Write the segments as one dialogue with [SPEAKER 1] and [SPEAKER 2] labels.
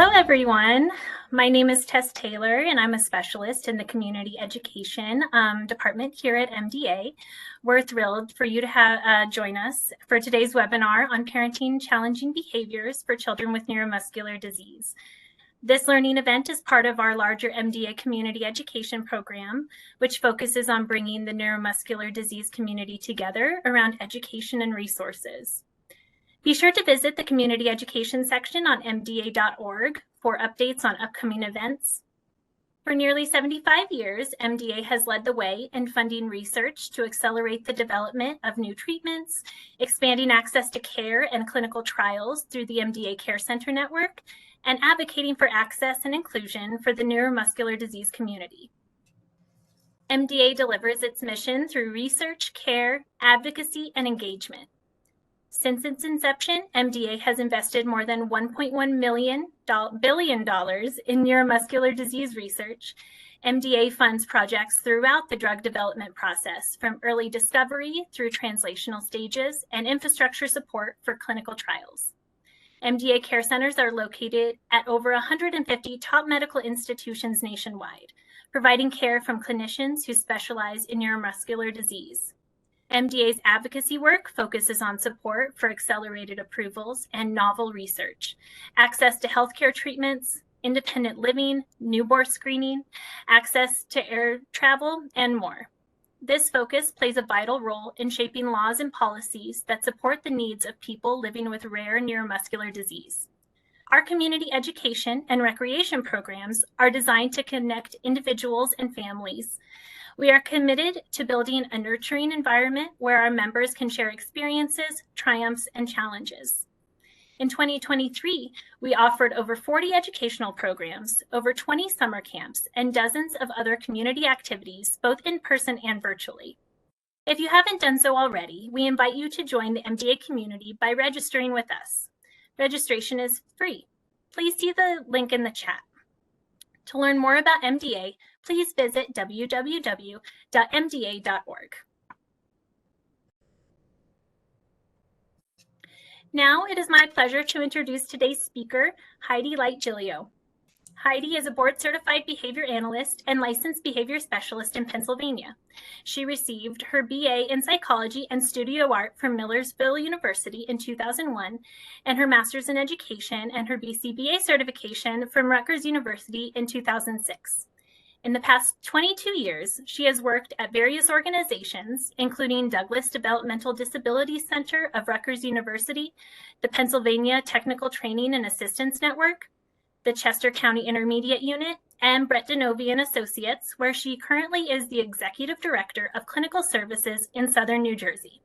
[SPEAKER 1] Hello, everyone. My name is Tess Taylor, and I'm a specialist in the Community Education Department here at MDA. We're thrilled for you to join us for today's webinar on parenting challenging behaviors for children with neuromuscular disease. This learning event is part of our larger MDA community education program, which focuses on bringing the neuromuscular disease community together around education and resources. Be sure to visit the community education section on mda.org for updates on upcoming events. For nearly 75 years, MDA has led the way in funding research to accelerate the development of new treatments, expanding access to care and clinical trials through the MDA Care Center Network, and advocating for access and inclusion for the neuromuscular disease community. MDA delivers its mission through research, care, advocacy, and engagement. Since its inception, MDA has invested more than $1.1 billion in neuromuscular disease research. MDA funds projects throughout the drug development process, from early discovery through translational stages and infrastructure support for clinical trials. MDA care centers are located at over 150 top medical institutions nationwide, providing care from clinicians who specialize in neuromuscular disease. MDA's advocacy work focuses on support for accelerated approvals and novel research, access to healthcare treatments, independent living, newborn screening, access to air travel, and more. This focus plays a vital role in shaping laws and policies that support the needs of people living with rare neuromuscular disease. Our community education and recreation programs are designed to connect individuals and families. We are committed to building a nurturing environment where our members can share experiences, triumphs, and challenges. In 2023, we offered over 40 educational programs, over 20 summer camps, and dozens of other community activities, both in person and virtually. If you haven't done so already, we invite you to join the MDA community by registering with us. Registration is free. Please see the link in the chat. To learn more about MDA, please visit www.mda.org. Now it is my pleasure to introduce today's speaker, Heidi Light-Giglio. Heidi is a board-certified behavior analyst and licensed behavior specialist in Pennsylvania. She received her BA in psychology and studio art from Millersville University in 2001, and her master's in education and her BCBA certification from Rutgers University in 2006. In the past 22 years, she has worked at various organizations, including Douglas Developmental Disability Center of Rutgers University, the Pennsylvania Technical Training and Assistance Network, the Chester County Intermediate Unit, and Brett DiNovi and Associates, where she currently is the Executive Director of Clinical Services in Southern New Jersey.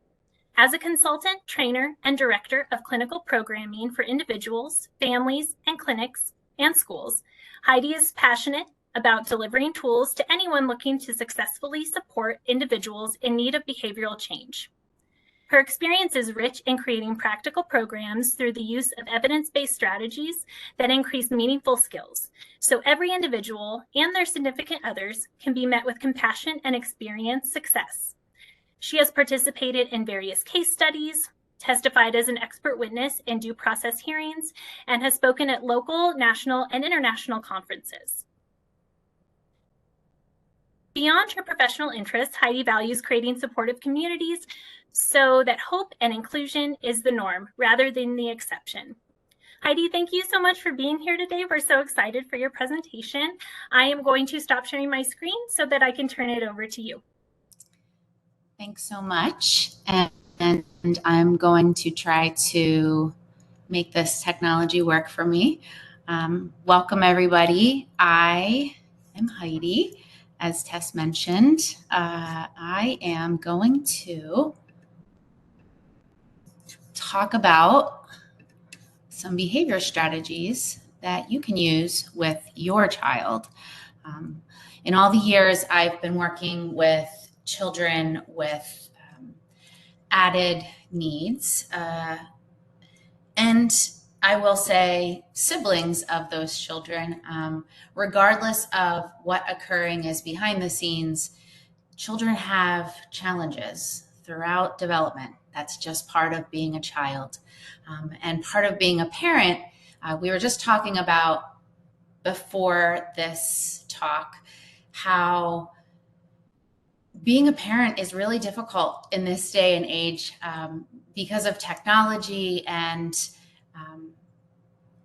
[SPEAKER 1] As a consultant, trainer, and director of clinical programming for individuals, families, and clinics and schools, Heidi is passionate about delivering tools to anyone looking to successfully support individuals in need of behavioral change. Her experience is rich in creating practical programs through the use of evidence-based strategies that increase meaningful skills, so every individual and their significant others can be met with compassion and experience success. She has participated in various case studies, testified as an expert witness in due process hearings, and has spoken at local, national, and international conferences. Beyond her professional interests, Heidi values creating supportive communities so that hope and inclusion is the norm rather than the exception. Heidi, thank you so much for being here today. We're so excited for your presentation. I am going to stop sharing my screen so that I can turn it over to you.
[SPEAKER 2] Thanks so much. And I'm going to try to make this technology work for me. Welcome, everybody. I am Heidi. As Tess mentioned, I am going to talk about some behavior strategies that you can use with your child. In all the years I've been working with children with added needs, and I will say siblings of those children, regardless of what occurring is behind the scenes, children have challenges throughout development. That's just part of being a child. And part of being a parent We were just talking about before this talk how being a parent is really difficult in this day and age because of technology and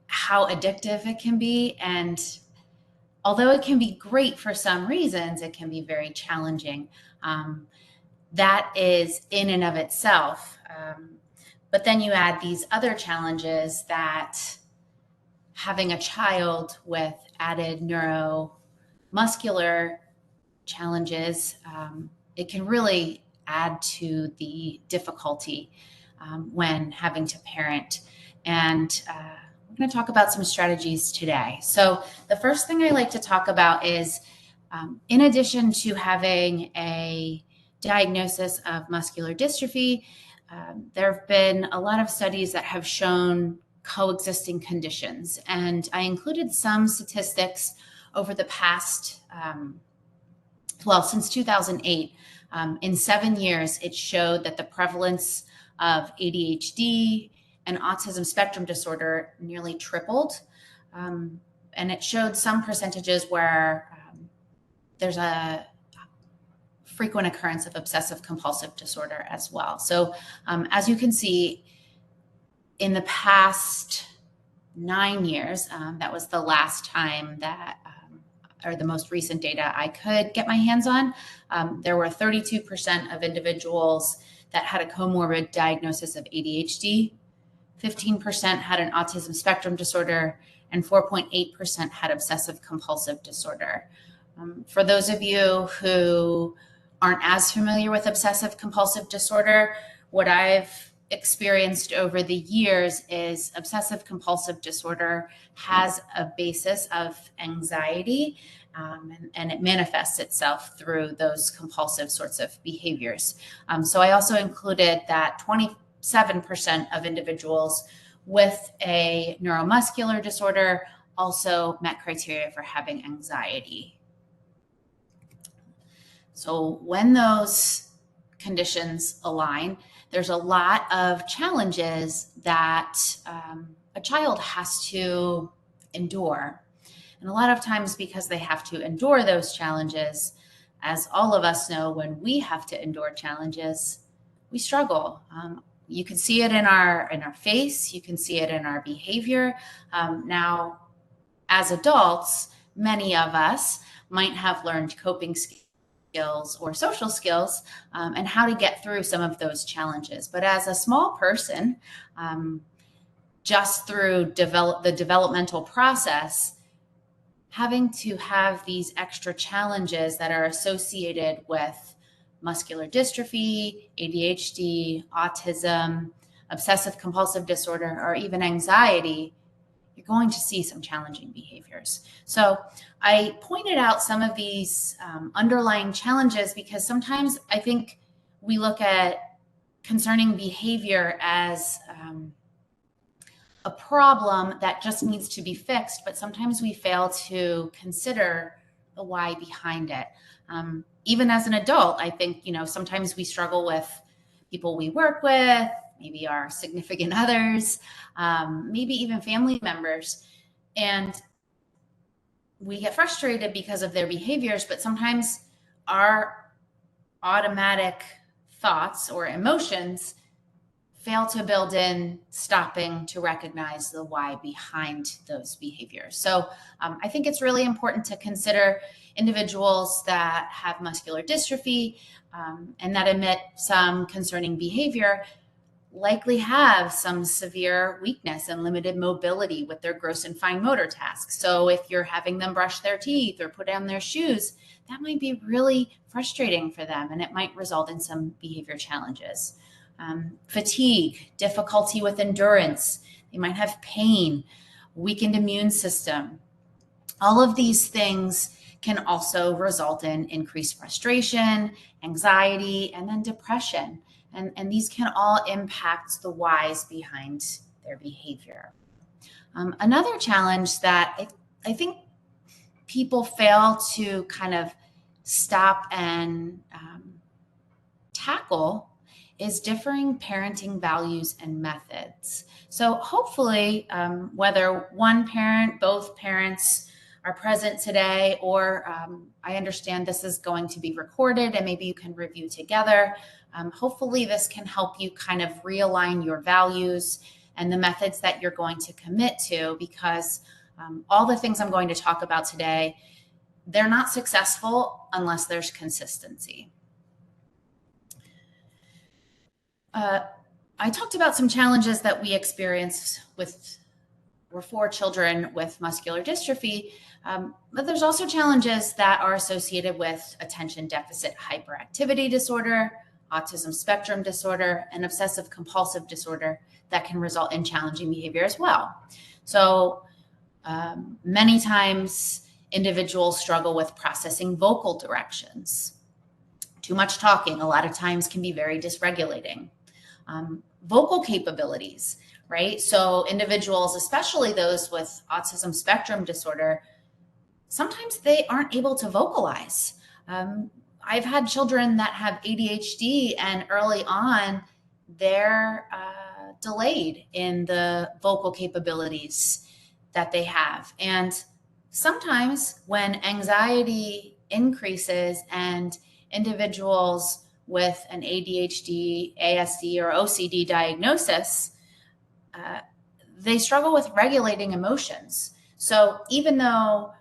[SPEAKER 2] how addictive it can be. And although it can be great for some reasons, it can be very challenging. That is in and of itself. But then you add these other challenges that having a child with added neuromuscular challenges, it can really add to the difficulty when having to parent. And we're going to talk about some strategies today. So the first thing I like to talk about is, in addition to having a diagnosis of muscular dystrophy, there have been a lot of studies that have shown coexisting conditions. And I included some statistics over the past, since 2008. In 7 years, it showed that the prevalence of ADHD and autism spectrum disorder nearly tripled. And it showed some percentages where there's a frequent occurrence of obsessive compulsive disorder as well. So as you can see, in the past 9 years, that was the last time that, or the most recent data I could get my hands on, there were 32% of individuals that had a comorbid diagnosis of ADHD, 15% had an autism spectrum disorder, and 4.8% had obsessive compulsive disorder. For those of you who aren't as familiar with obsessive compulsive disorder, what I've experienced over the years is obsessive compulsive disorder has a basis of anxiety, and it manifests itself through those compulsive sorts of behaviors. So I also included that 27% of individuals with a neuromuscular disorder also met criteria for having anxiety. So when those conditions align, there's a lot of challenges that a child has to endure. And a lot of times, because they have to endure those challenges, as all of us know, when we have to endure challenges, we struggle. You can see it in our face, you can see it in our behavior. Now, as adults, many of us might have learned coping skills or social skills and how to get through some of those challenges. But as a small person, just through the developmental process, having to have these extra challenges that are associated with muscular dystrophy, ADHD, autism, obsessive compulsive disorder, or even anxiety, you're going to see some challenging behaviors. So I pointed out some of these underlying challenges because sometimes I think we look at concerning behavior as a problem that just needs to be fixed, but sometimes we fail to consider the why behind it. Even as an adult, I think, sometimes we struggle with people we work with, maybe our significant others, maybe even family members. And we get frustrated because of their behaviors, but sometimes our automatic thoughts or emotions fail to build in stopping to recognize the why behind those behaviors. So I think it's really important to consider individuals that have muscular dystrophy and that emit some concerning behavior likely have some severe weakness and limited mobility with their gross and fine motor tasks. So if you're having them brush their teeth or put on their shoes, that might be really frustrating for them, and it might result in some behavior challenges. Fatigue, difficulty with endurance, they might have pain, weakened immune system. All of these things can also result in increased frustration, anxiety, and then depression. And these can all impact the whys behind their behavior. Another challenge that I think people fail to kind of stop and tackle is differing parenting values and methods. So hopefully, whether one parent, both parents are present today, or I understand this is going to be recorded and maybe you can review together. Hopefully this can help you kind of realign your values and the methods that you're going to commit to, because all the things I'm going to talk about today, they're not successful unless there's consistency. I talked about some challenges that we experience for children with muscular dystrophy, but there's also challenges that are associated with attention deficit hyperactivity disorder, autism spectrum disorder, and obsessive compulsive disorder that can result in challenging behavior as well. So many times individuals struggle with processing vocal directions. Too much talking a lot of times can be very dysregulating. Vocal capabilities, right? So individuals, especially those with autism spectrum disorder, sometimes they aren't able to vocalize. I've had children that have ADHD, and early on, they're delayed in the vocal capabilities that they have. And sometimes when anxiety increases and individuals with an ADHD, ASD, or OCD diagnosis, they struggle with regulating emotions. So even though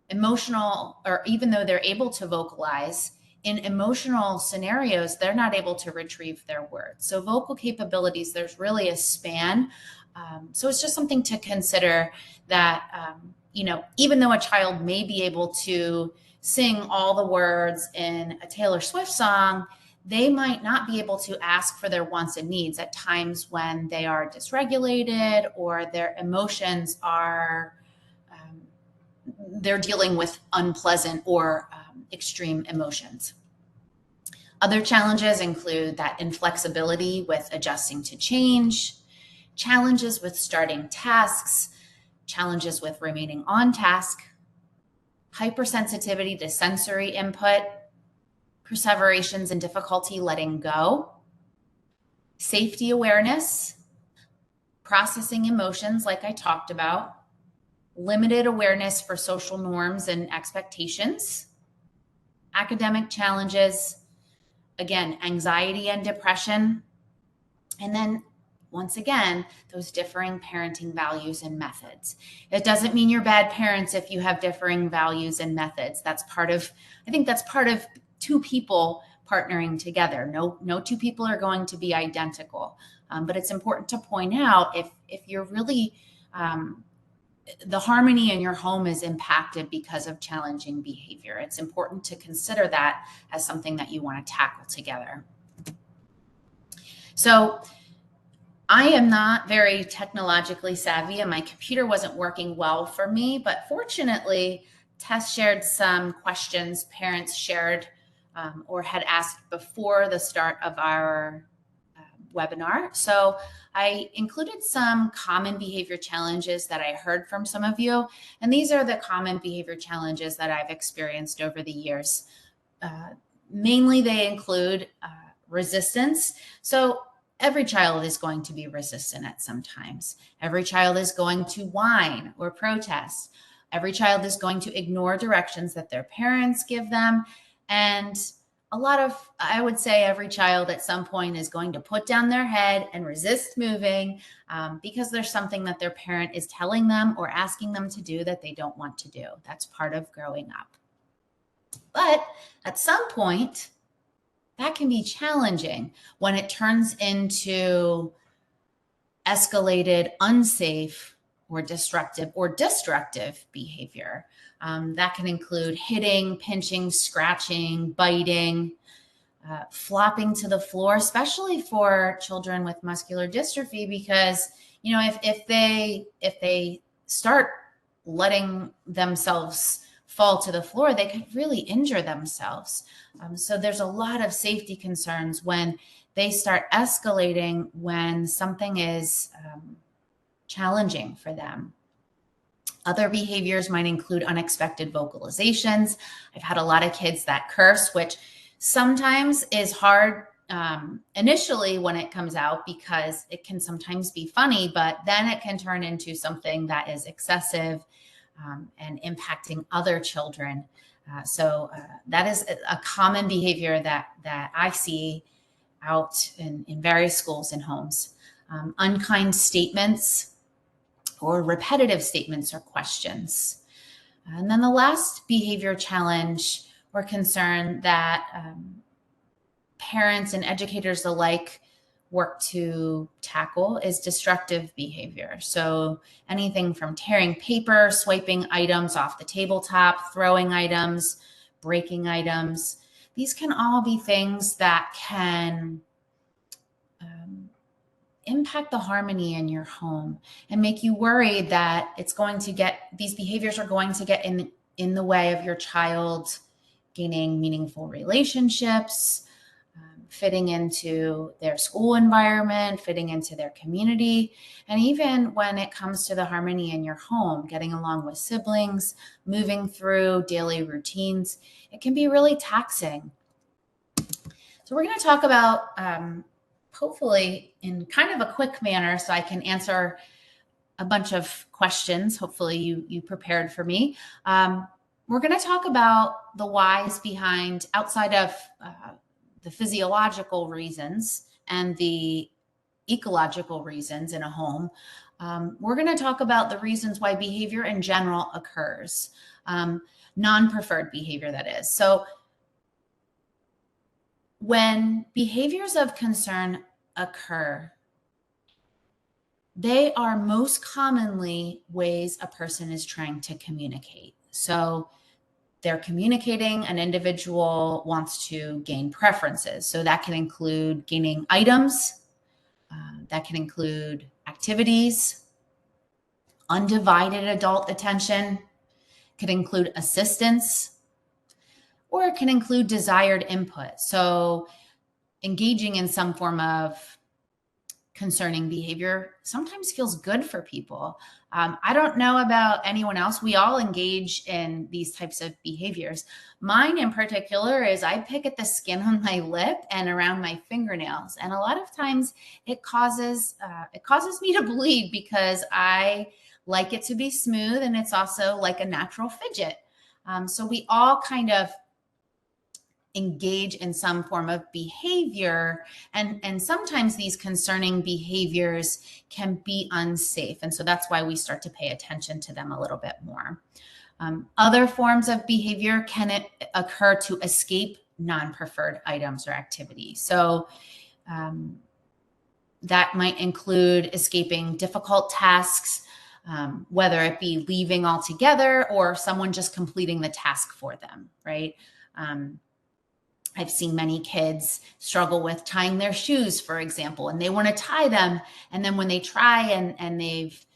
[SPEAKER 2] they're able to vocalize, in emotional scenarios, they're not able to retrieve their words. So vocal capabilities, there's really a span. So it's just something to consider that, even though a child may be able to sing all the words in a Taylor Swift song, they might not be able to ask for their wants and needs at times when they are dysregulated or their emotions are, they're dealing with unpleasant or extreme emotions. Other challenges include that inflexibility with adjusting to change, challenges with starting tasks, challenges with remaining on task, hypersensitivity to sensory input, perseverations and difficulty letting go, safety awareness, processing emotions like I talked about, limited awareness for social norms and expectations, academic challenges, again, anxiety and depression, and then once again, those differing parenting values and methods. It doesn't mean you're bad parents if you have differing values and methods. I think that's part of two people partnering together. No two people are going to be identical, but it's important to point out if you're really, the harmony in your home is impacted because of challenging behavior. It's important to consider that as something that you want to tackle together. So I am not very technologically savvy and my computer wasn't working well for me, but fortunately, Tess shared some questions parents shared or had asked before the start of our webinar. So I included some common behavior challenges that I heard from some of you. And these are the common behavior challenges that I've experienced over the years. Mainly they include resistance. So every child is going to be resistant at some times. Every child is going to whine or protest. Every child is going to ignore directions that their parents give them. And I would say every child at some point is going to put down their head and resist moving because there's something that their parent is telling them or asking them to do that they don't want to do. That's part of growing up. But at some point, that can be challenging when it turns into escalated, unsafe, or destructive behavior. That can include hitting, pinching, scratching, biting, flopping to the floor, especially for children with muscular dystrophy, because if they start letting themselves fall to the floor, they could really injure themselves. So there's a lot of safety concerns when they start escalating when something is challenging for them. Other behaviors might include unexpected vocalizations. I've had a lot of kids that curse, which sometimes is hard initially when it comes out, because it can sometimes be funny, but then it can turn into something that is excessive and impacting other children. So that is a common behavior that I see out in various schools and homes. Unkind statements or repetitive statements or questions. And then the last behavior challenge or concern that parents and educators alike work to tackle is destructive behavior. So anything from tearing paper, swiping items off the tabletop, throwing items, breaking items. These can all be things that can impact the harmony in your home and make you worried that these behaviors are going to get in the way of your child gaining meaningful relationships, fitting into their school environment, fitting into their community. And even when it comes to the harmony in your home, getting along with siblings, moving through daily routines, it can be really taxing. So we're going to talk about, hopefully in kind of a quick manner, so I can answer a bunch of questions. Hopefully you prepared for me. We're going to talk about the whys behind, outside of the physiological reasons and the ecological reasons in a home. We're going to talk about the reasons why behavior in general occurs, non-preferred behavior, that is. So when behaviors of concern occur, they are most commonly ways a person is trying to communicate. So they're communicating, an individual wants to gain preferences. So that can include gaining items, that can include activities, undivided adult attention, could include assistance, or it can include desired input. So engaging in some form of concerning behavior sometimes feels good for people. I don't know about anyone else. We all engage in these types of behaviors. Mine in particular is I pick at the skin on my lip and around my fingernails. And a lot of times it causes me to bleed because I like it to be smooth, and it's also like a natural fidget. So we all kind of engage in some form of behavior, and sometimes these concerning behaviors can be unsafe. And so that's why we start to pay attention to them a little bit more. Other forms of behavior can occur to escape non-preferred items or activities. So that might include escaping difficult tasks, whether it be leaving altogether or someone just completing the task for them, right? I've seen many kids struggle with tying their shoes, for example, and they want to tie them. And then when they try and they've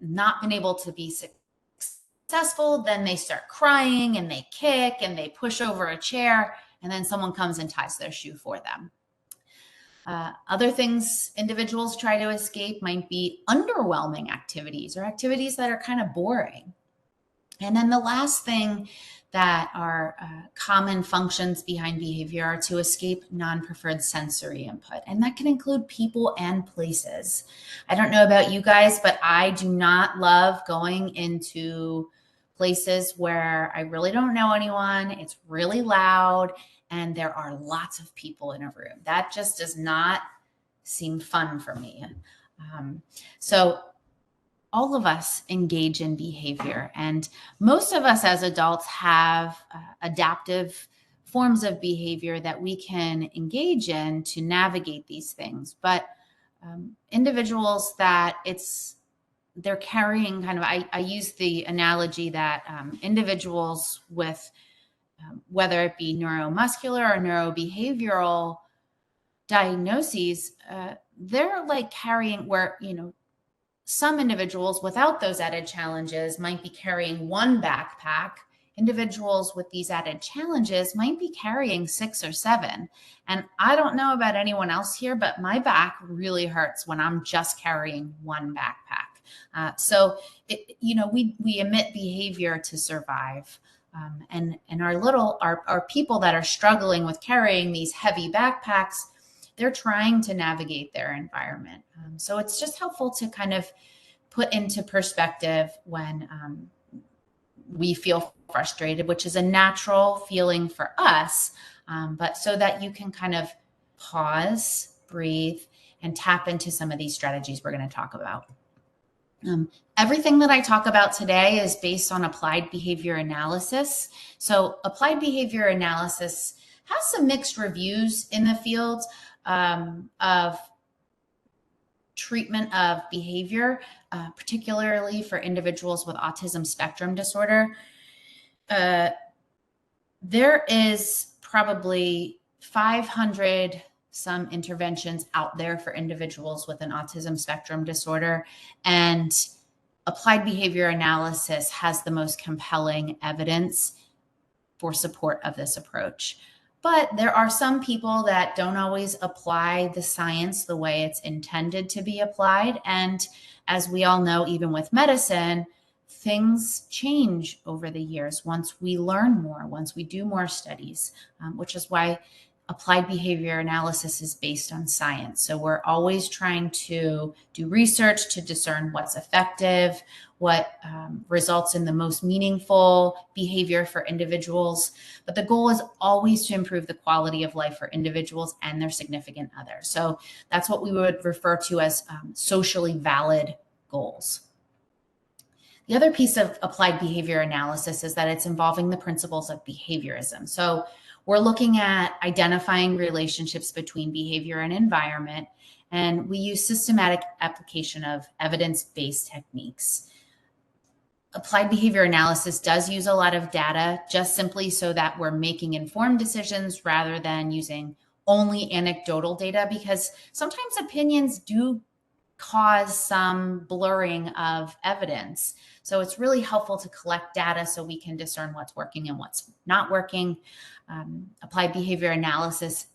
[SPEAKER 2] not been able to be successful, then they start crying and they kick and they push over a chair, and then someone comes and ties their shoe for them. Other things individuals try to escape might be underwhelming activities or activities that are kind of boring. And then the last thing that are common functions behind behavior are to escape non-preferred sensory input. And that can include people and places. I don't know about you guys, but I do not love going into places where I really don't know anyone. It's really loud and there are lots of people in a room. That just does not seem fun for me. So all of us engage in behavior, and most of us as adults have adaptive forms of behavior that we can engage in to navigate these things. But individuals that they're carrying kind of, I use the analogy that individuals with whether it be neuromuscular or neurobehavioral diagnoses, they're like carrying where, some individuals without those added challenges might be carrying one backpack. Individuals with these added challenges might be carrying 6 or 7. And I don't know about anyone else here, but my back really hurts when I'm just carrying one backpack. So we emit behavior to survive. And our people that are struggling with carrying these heavy backpacks, they're trying to navigate their environment. So it's just helpful to kind of put into perspective when we feel frustrated, which is a natural feeling for us, but so that you can kind of pause, breathe, and tap into some of these strategies we're going to talk about. Everything that I talk about today is based on applied behavior analysis. So applied behavior analysis has some mixed reviews in the field of treatment of behavior, particularly for individuals with autism spectrum disorder. There is probably 500 some interventions out there for individuals with an autism spectrum disorder, and applied behavior analysis has the most compelling evidence for support of this approach. But there are some people that don't always apply the science the way it's intended to be applied. And as we all know, even with medicine, things change over the years once we learn more, once we do more studies, which is why applied behavior analysis is based on science. So we're always trying to do research to discern what's effective, what results in the most meaningful behavior for individuals. But the goal is always to improve the quality of life for individuals and their significant others. So that's what we would refer to as socially valid goals. The other piece of applied behavior analysis is that it's involving the principles of behaviorism. So we're looking at identifying relationships between behavior and environment, and we use systematic application of evidence-based techniques. Applied behavior analysis does use a lot of data just simply so that we're making informed decisions rather than using only anecdotal data, because sometimes opinions do cause some blurring of evidence. So it's really helpful to collect data so we can discern what's working and what's not working. Applied behavior analysis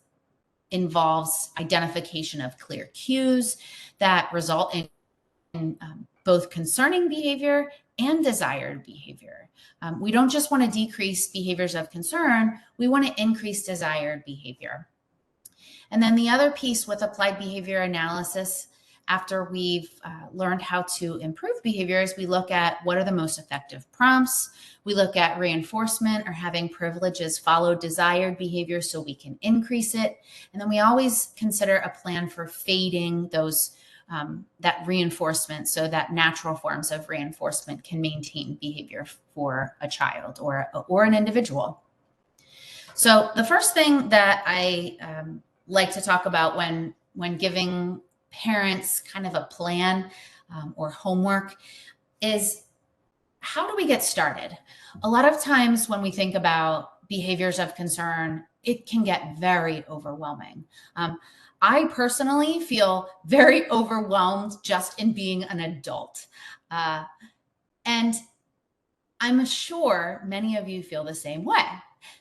[SPEAKER 2] involves identification of clear cues that result in both concerning behavior and desired behavior. We don't just want to decrease behaviors of concern, we want to increase desired behavior. And then the other piece with applied behavior analysis, after we've learned how to improve behaviors, we look at what are the most effective prompts. We look at reinforcement or having privileges follow desired behavior so we can increase it. And then we always consider a plan for fading those that reinforcement so that natural forms of reinforcement can maintain behavior for a child or an individual. So the first thing that I like to talk about when giving parents kind of a plan or homework is, how do we get started? A lot of times when we think about behaviors of concern, it can get very overwhelming. I personally feel very overwhelmed just in being an adult. And I'm sure many of you feel the same way.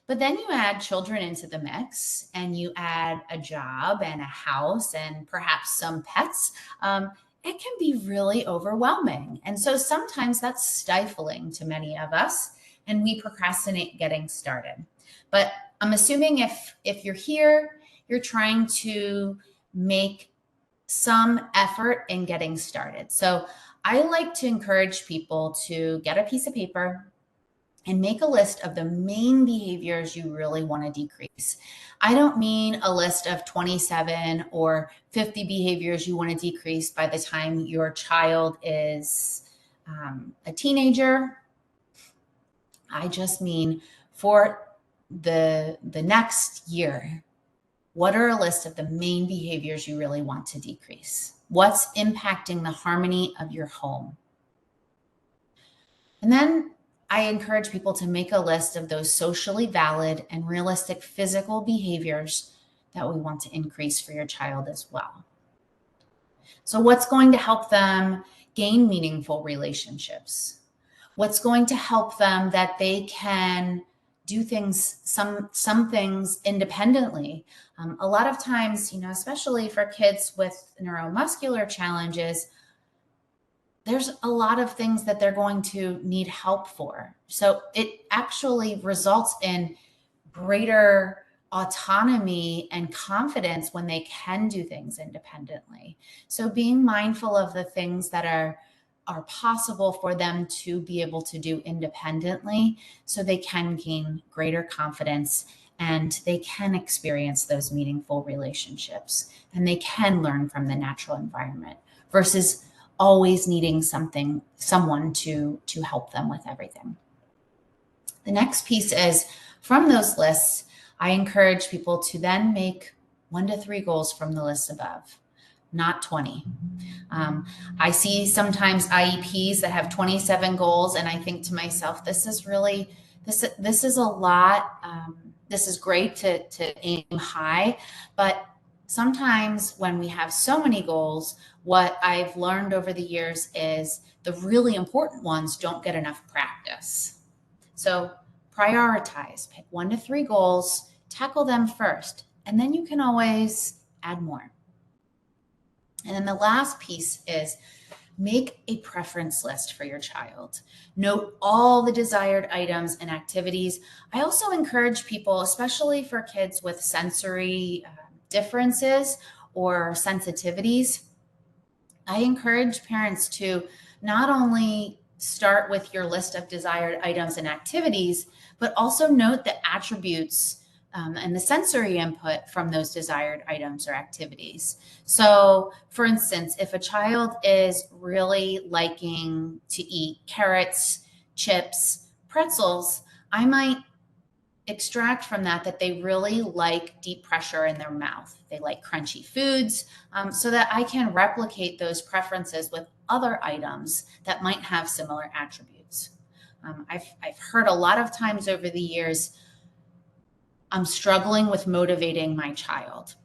[SPEAKER 2] But then you add children into the mix and you add a job and a house and perhaps some pets. It can be really overwhelming. And so sometimes that's stifling to many of us and we procrastinate getting started. But I'm assuming if you're here, you're trying to make some effort in getting started. So I like to encourage people to get a piece of paper and make a list of the main behaviors you really want to decrease. I don't mean a list of 27 or 50 behaviors you want to decrease by the time your child is a teenager. I just mean for the next year, what are a list of the main behaviors you really want to decrease? What's impacting the harmony of your home? And then I encourage people to make a list of those socially valid and realistic physical behaviors that we want to increase for your child as well. So what's going to help them gain meaningful relationships? What's going to help them that they can do things, some things independently? A lot of times, especially for kids with neuromuscular challenges, there's a lot of things that they're going to need help for. So it actually results in greater autonomy and confidence when they can do things independently. So being mindful of the things that are possible for them to be able to do independently, so they can gain greater confidence and they can experience those meaningful relationships and they can learn from the natural environment versus always needing someone to help them with everything. The next piece is, from those lists, I encourage people to then make 1 to 3 goals from the list above, not 20. I see sometimes IEPs that have 27 goals, and I think to myself, this is a lot. This is great to aim high, but sometimes when we have so many goals, what I've learned over the years is the really important ones don't get enough practice. So prioritize, pick 1 to 3 goals, tackle them first, and then you can always add more. And then the last piece is make a preference list for your child. Note all the desired items and activities. I also encourage people, especially for kids with sensory differences or sensitivities, I encourage parents to not only start with your list of desired items and activities, but also note the attributes and the sensory input from those desired items or activities. So for instance, if a child is really liking to eat carrots, chips, pretzels, I might extract from that they really like deep pressure in their mouth. They like crunchy foods, so that I can replicate those preferences with other items that might have similar attributes. I've heard a lot of times over the years, I'm struggling with motivating my child.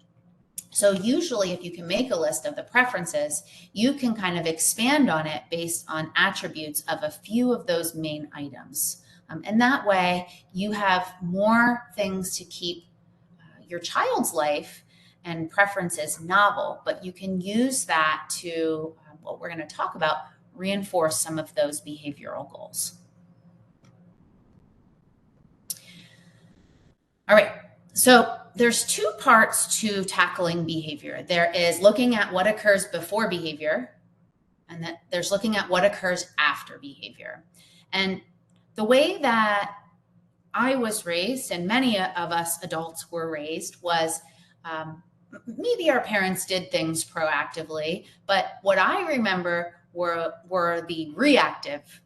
[SPEAKER 2] So usually if you can make a list of the preferences, you can kind of expand on it based on attributes of a few of those main items. And that way you have more things to keep your child's life and preferences novel, but you can use that to, what we're going to talk about, reinforce some of those behavioral goals. All right, so there's 2 parts to tackling behavior. There is looking at what occurs before behavior, and that there's looking at what occurs after behavior. And the way that I was raised, and many of us adults were raised, was maybe our parents did things proactively, but what I remember were the reactive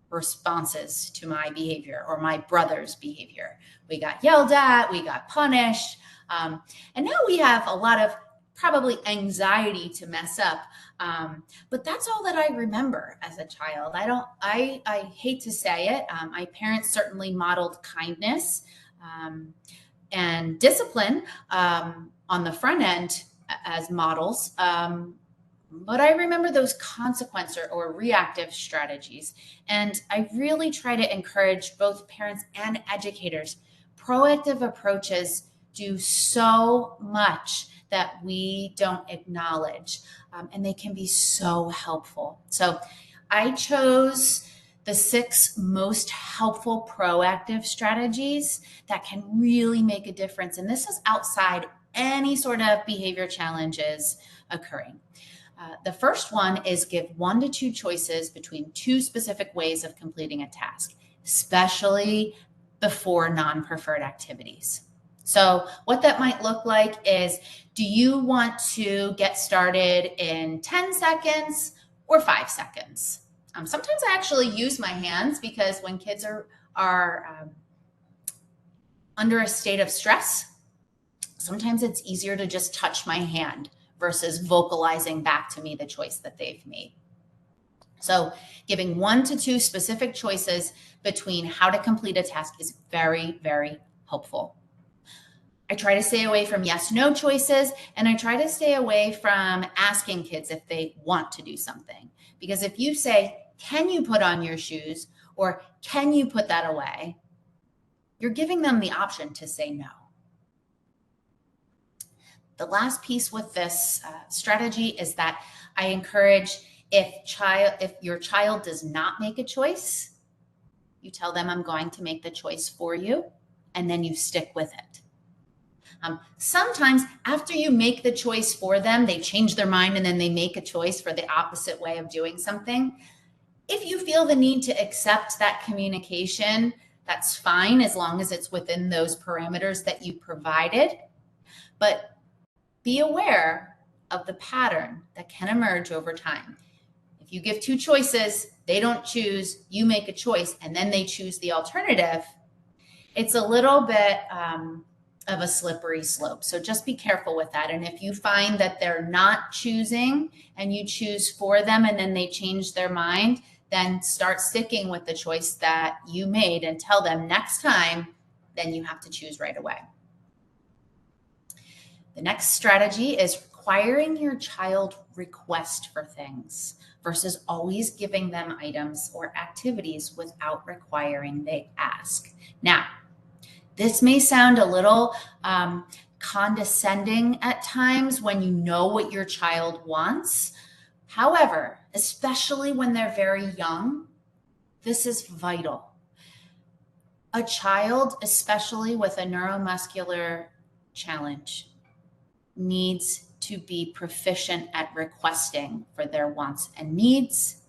[SPEAKER 2] responses to my behavior or my brother's behavior. We got yelled at, we got punished, and now we have a lot of probably anxiety to mess up. But that's all that I remember as a child. I hate to say it. My parents certainly modeled kindness and discipline on the front end as models. But I remember those consequence or reactive strategies. And I really try to encourage both parents and educators. Proactive approaches do so much that we don't acknowledge, and they can be so helpful. So I chose the 6 most helpful proactive strategies that can really make a difference. And this is outside any sort of behavior challenges occurring. The first one is give 1 to 2 choices between 2 specific ways of completing a task, especially before non-preferred activities. So what that might look like is, do you want to get started in 10 seconds or 5 seconds? Sometimes I actually use my hands because when kids are under a state of stress, sometimes it's easier to just touch my hand versus vocalizing back to me the choice that they've made. So giving 1 to 2 specific choices between how to complete a task is very, very helpful. I try to stay away from yes/no choices, and I try to stay away from asking kids if they want to do something. Because if you say, can you put on your shoes, or can you put that away, you're giving them the option to say no. The last piece with this strategy is that I encourage If your child does not make a choice, you tell them, I'm going to make the choice for you, and then you stick with it. Sometimes after you make the choice for them, they change their mind and then they make a choice for the opposite way of doing something. If you feel the need to accept that communication, that's fine, as long as it's within those parameters that you provided. But be aware of the pattern that can emerge over time. If you give two choices, they don't choose, you make a choice, and then they choose the alternative, it's a little bit of a slippery slope. So just be careful with that. And if you find that they're not choosing and you choose for them and then they change their mind, then start sticking with the choice that you made and tell them next time, then you have to choose right away. The next strategy is requiring your child request for things versus always giving them items or activities without requiring they ask. Now, this may sound a little condescending at times when you know what your child wants. However, especially when they're very young, this is vital. A child, especially with a neuromuscular challenge, needs to be proficient at requesting for their wants and needs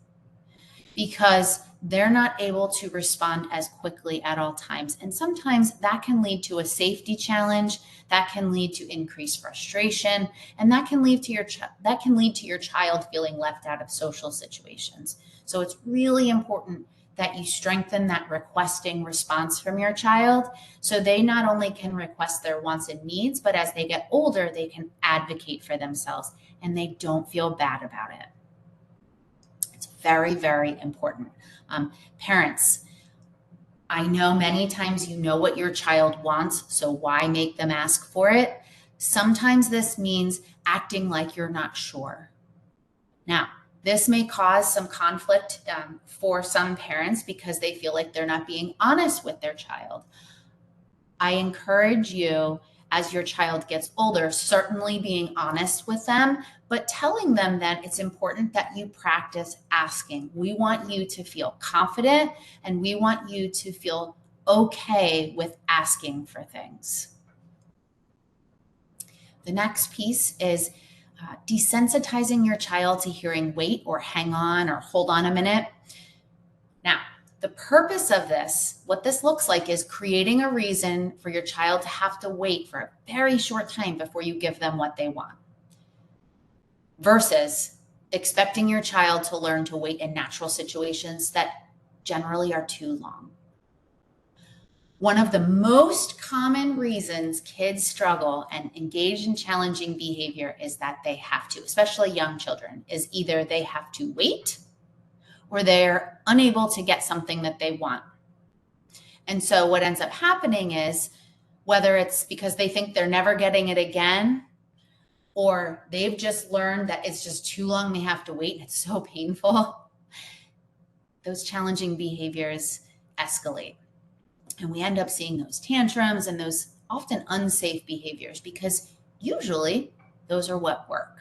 [SPEAKER 2] because they're not able to respond as quickly at all times. And sometimes that can lead to a safety challenge, that can lead to increased frustration, and that can lead to your child feeling left out of social situations. So it's really important that you strengthen that requesting response from your child so they not only can request their wants and needs, but as they get older, they can advocate for themselves and they don't feel bad about it. It's very, very important. Parents, I know many times you know what your child wants, so why make them ask for it? Sometimes this means acting like you're not sure. Now, this may cause some conflict for some parents because they feel like they're not being honest with their child. I encourage you, as your child gets older, certainly being honest with them, but telling them that it's important that you practice asking. We want you to feel confident and we want you to feel okay with asking for things. The next piece is desensitizing your child to hearing wait or hang on or hold on a minute. Now, the purpose of this, what this looks like, is creating a reason for your child to have to wait for a very short time before you give them what they want, versus expecting your child to learn to wait in natural situations that generally are too long. One of the most common reasons kids struggle and engage in challenging behavior is that they have to, especially young children, is either they have to wait or they're unable to get something that they want. And so what ends up happening is, whether it's because they think they're never getting it again, or they've just learned that it's just too long, they have to wait, and it's so painful, those challenging behaviors escalate. And we end up seeing those tantrums and those often unsafe behaviors because usually those are what work.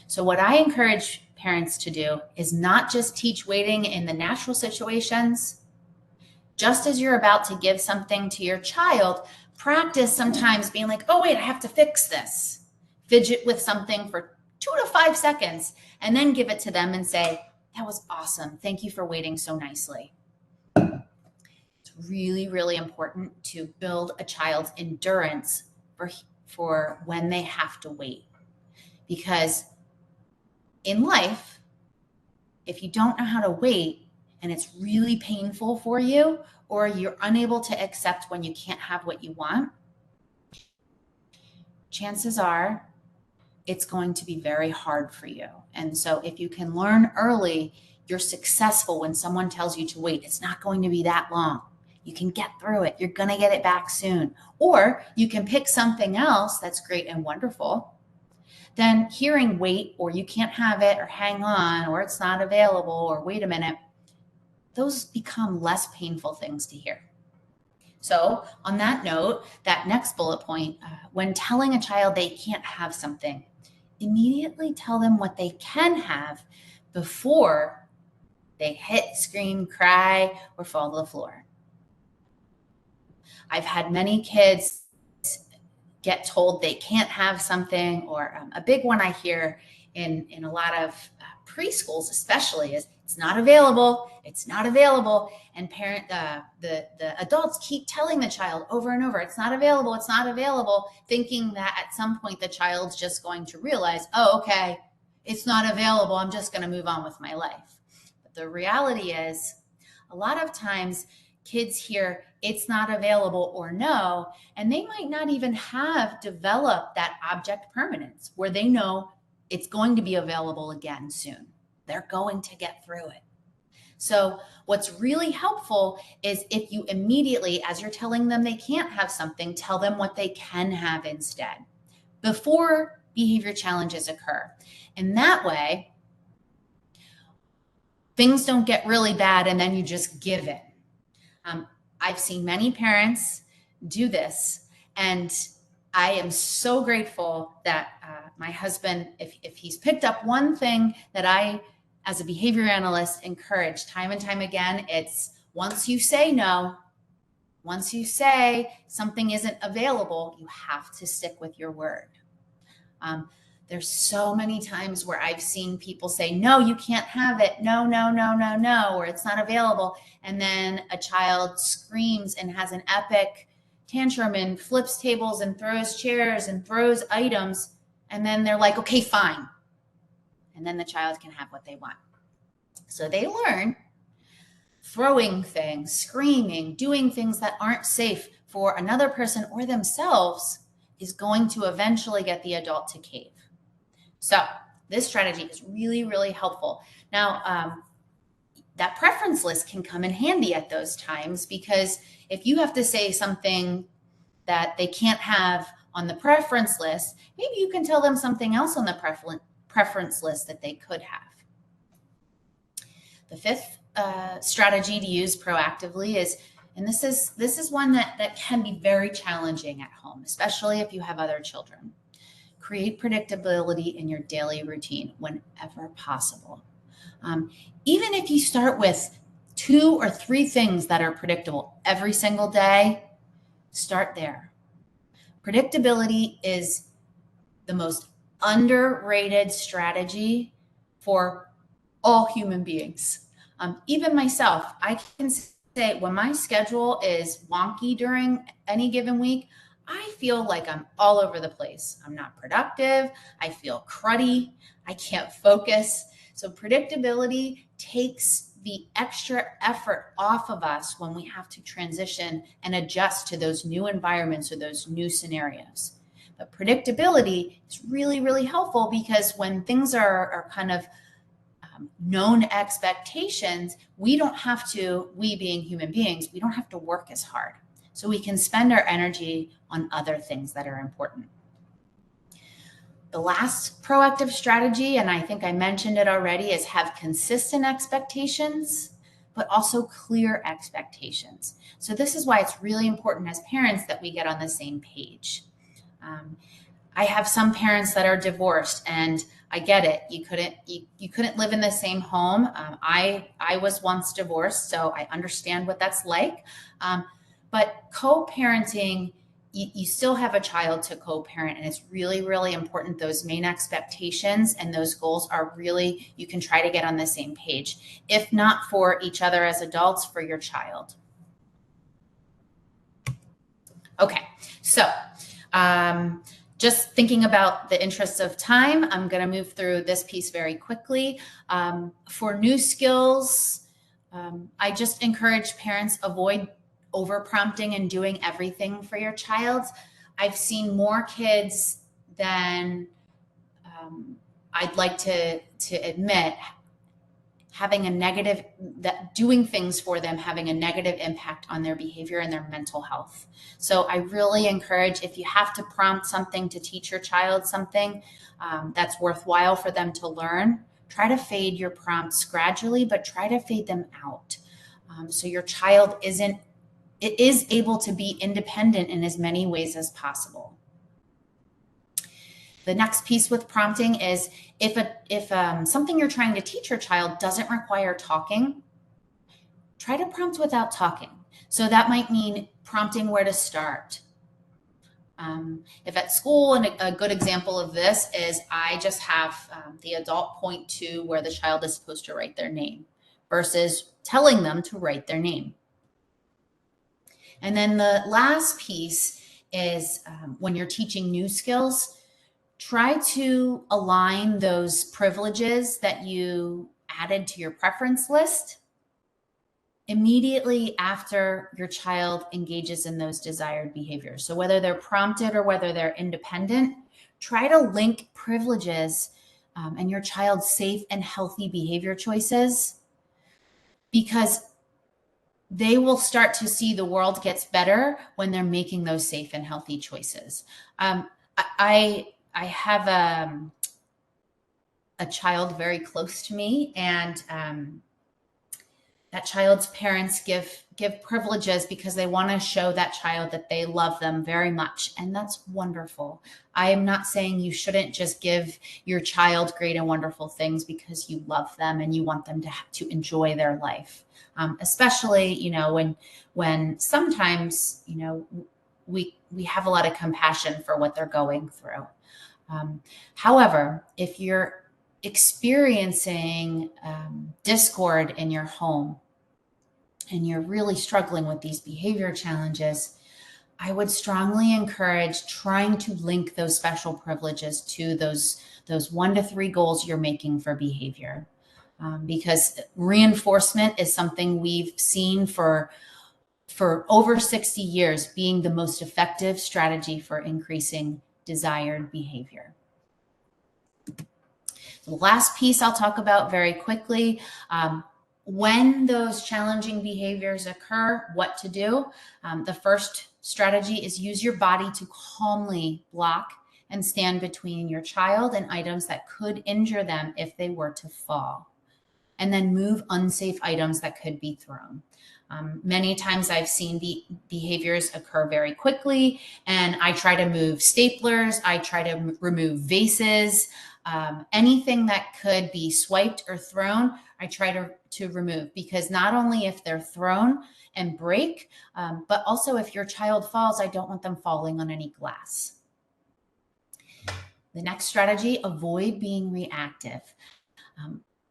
[SPEAKER 2] So what I encourage parents to do is not just teach waiting in the natural situations. Just as you're about to give something to your child, practice sometimes being like, oh, wait, I have to fix this. Fidget with something for 2 to 5 seconds and then give it to them and say, that was awesome. Thank you for waiting so nicely. It's really, really important to build a child's endurance for when they have to wait. Because in life, if you don't know how to wait and it's really painful for you, or you're unable to accept when you can't have what you want, chances are it's going to be very hard for you. And so if you can learn early, you're successful when someone tells you to wait. It's not going to be that long. You can get through it. You're going to get it back soon. Or you can pick something else that's great and wonderful. Then hearing wait, or you can't have it, or hang on, or it's not available, or wait a minute, those become less painful things to hear. So on that note, that next bullet point, when telling a child they can't have something, immediately tell them what they can have, before they hit, scream, cry, or fall to the floor. I've had many kids get told they can't have something, or a big one I hear in a lot of preschools especially is, it's not available, it's not available. And the adults keep telling the child over and over, it's not available, it's not available, thinking that at some point the child's just going to realize, oh, okay, it's not available, I'm just going to move on with my life. But the reality is, a lot of times kids hear it's not available or no, and they might not even have developed that object permanence where they know it's going to be available again soon. They're going to get through it. So what's really helpful is if you immediately, as you're telling them they can't have something, tell them what they can have instead before behavior challenges occur. And that way, things don't get really bad and then you just give in. I've seen many parents do this, and I am so grateful that my husband, if he's picked up one thing that I, as a behavior analyst, encourage time and time again, it's once you say no, once you say something isn't available, you have to stick with your word. There's so many times where I've seen people say, no, you can't have it. No, no, no, no, no, or it's not available. And then a child screams and has an epic tantrum and flips tables and throws chairs and throws items. And then they're like, okay, fine. And then the child can have what they want. So they learn throwing things, screaming, doing things that aren't safe for another person or themselves is going to eventually get the adult to cave. So this strategy is really, really helpful. Now, that preference list can come in handy at those times, because if you have to say something that they can't have on the preference list, maybe you can tell them something else on the preference list that they could have. The fifth strategy to use proactively is, and this is one that can be very challenging at home, especially if you have other children. Create predictability in your daily routine whenever possible. Even if you start with 2 or 3 things that are predictable every single day, start there. Predictability is the most underrated strategy for all human beings. Even myself, I can say when my schedule is wonky during any given week, I feel like I'm all over the place. I'm not productive. I feel cruddy. I can't focus. So predictability takes the extra effort off of us when we have to transition and adjust to those new environments or those new scenarios. But predictability is really, really helpful, because when things are kind of known expectations, we being human beings, we don't have to work as hard. So we can spend our energy on other things that are important. The last proactive strategy, and I think I mentioned it already, is have consistent expectations, but also clear expectations. So this is why it's really important as parents that we get on the same page. I have some parents that are divorced, and I get it. You couldn't live in the same home. I was once divorced, so I understand what that's like. But co-parenting, you still have a child to co-parent, and it's really, really important. Those main expectations and those goals are really, you can try to get on the same page, if not for each other as adults, for your child. Okay, so just thinking about the interests of time, I'm going to move through this piece very quickly. For new skills, I just encourage parents, avoid over prompting and doing everything for your child. I've seen more kids than I'd like to admit having a negative, that doing things for them having a negative impact on their behavior and their mental health. So I really encourage, if you have to prompt something to teach your child something that's worthwhile for them to learn, try to fade your prompts gradually, but try to fade them out. So your child is able to be independent in as many ways as possible. The next piece with prompting is if something you're trying to teach your child doesn't require talking, try to prompt without talking. So that might mean prompting where to start. If at school, and a good example of this is I just have the adult point to where the child is supposed to write their name versus telling them to write their name. And then the last piece is when you're teaching new skills, try to align those privileges that you added to your preference list immediately after your child engages in those desired behaviors. So whether they're prompted or whether they're independent, try to link privileges and your child's safe and healthy behavior choices, because they will start to see the world gets better when they're making those safe and healthy choices. I have a child very close to me, and that child's parents give privileges because they want to show that child that they love them very much. And that's wonderful. I am not saying you shouldn't just give your child great and wonderful things because you love them and you want them to enjoy their life. Especially, you know, when sometimes, you know, we have a lot of compassion for what they're going through. However, if you're experiencing discord in your home and you're really struggling with these behavior challenges, I would strongly encourage trying to link those special privileges to those 1 to 3 goals you're making for behavior. Because reinforcement is something we've seen for over 60 years being the most effective strategy for increasing desired behavior. The last piece I'll talk about very quickly, when those challenging behaviors occur, what to do. The first strategy is use your body to calmly block and stand between your child and items that could injure them if they were to fall. And then move unsafe items that could be thrown. Many times I've seen behaviors occur very quickly, and I try to move staplers, I try to remove vases, anything that could be swiped or thrown, I try to remove, because not only if they're thrown and break, but also if your child falls, I don't want them falling on any glass. The next strategy, avoid being reactive.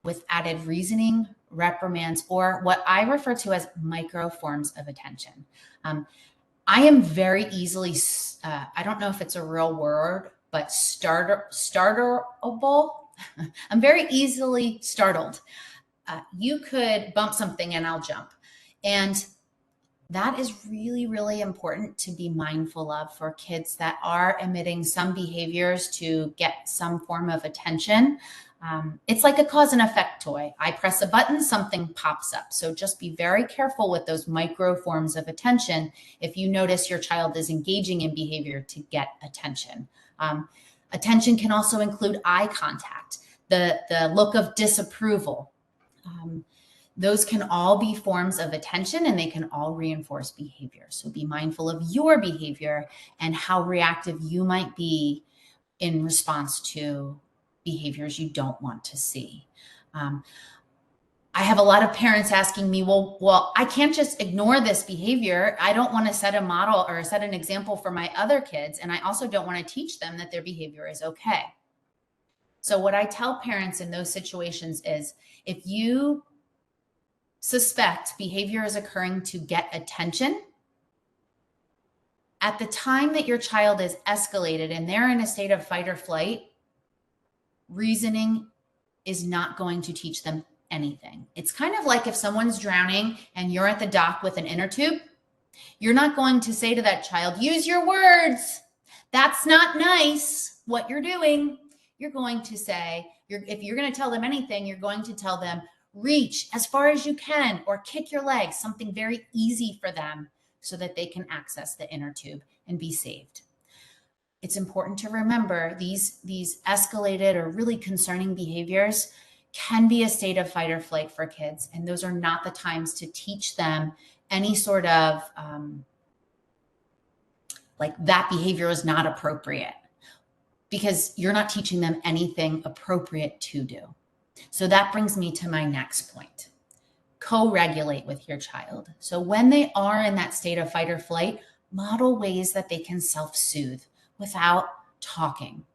[SPEAKER 2] With added reasoning, reprimands, or what I refer to as micro forms of attention. I am very easily, I don't know if it's a real word, but startleable. I'm very easily startled. You could bump something and I'll jump. And that is really, really important to be mindful of for kids that are emitting some behaviors to get some form of attention. It's like a cause and effect toy. I press a button, something pops up. So just be very careful with those micro forms of attention if you notice your child is engaging in behavior to get attention. Attention can also include eye contact, the look of disapproval. Those can all be forms of attention, and they can all reinforce behavior. So be mindful of your behavior and how reactive you might be in response to behaviors you don't want to see. I have a lot of parents asking me, well, I can't just ignore this behavior. I don't want to set a model or set an example for my other kids. And I also don't want to teach them that their behavior is okay. So what I tell parents in those situations is, if you suspect behavior is occurring to get attention, at the time that your child is escalated and they're in a state of fight or flight, reasoning is not going to teach them anything. It's kind of like if someone's drowning and you're at the dock with an inner tube, you're not going to say to that child, use your words. That's not nice what you're doing. You're going to say, if you're going to tell them anything, you're going to tell them, reach as far as you can, or kick your legs, something very easy for them so that they can access the inner tube and be saved. It's important to remember these escalated or really concerning behaviors can be a state of fight or flight for kids. And those are not the times to teach them any sort of like that behavior is not appropriate. because you're not teaching them anything appropriate to do. So that brings me to my next point. Co-regulate with your child. So when they are in that state of fight or flight, model ways that they can self-soothe without talking,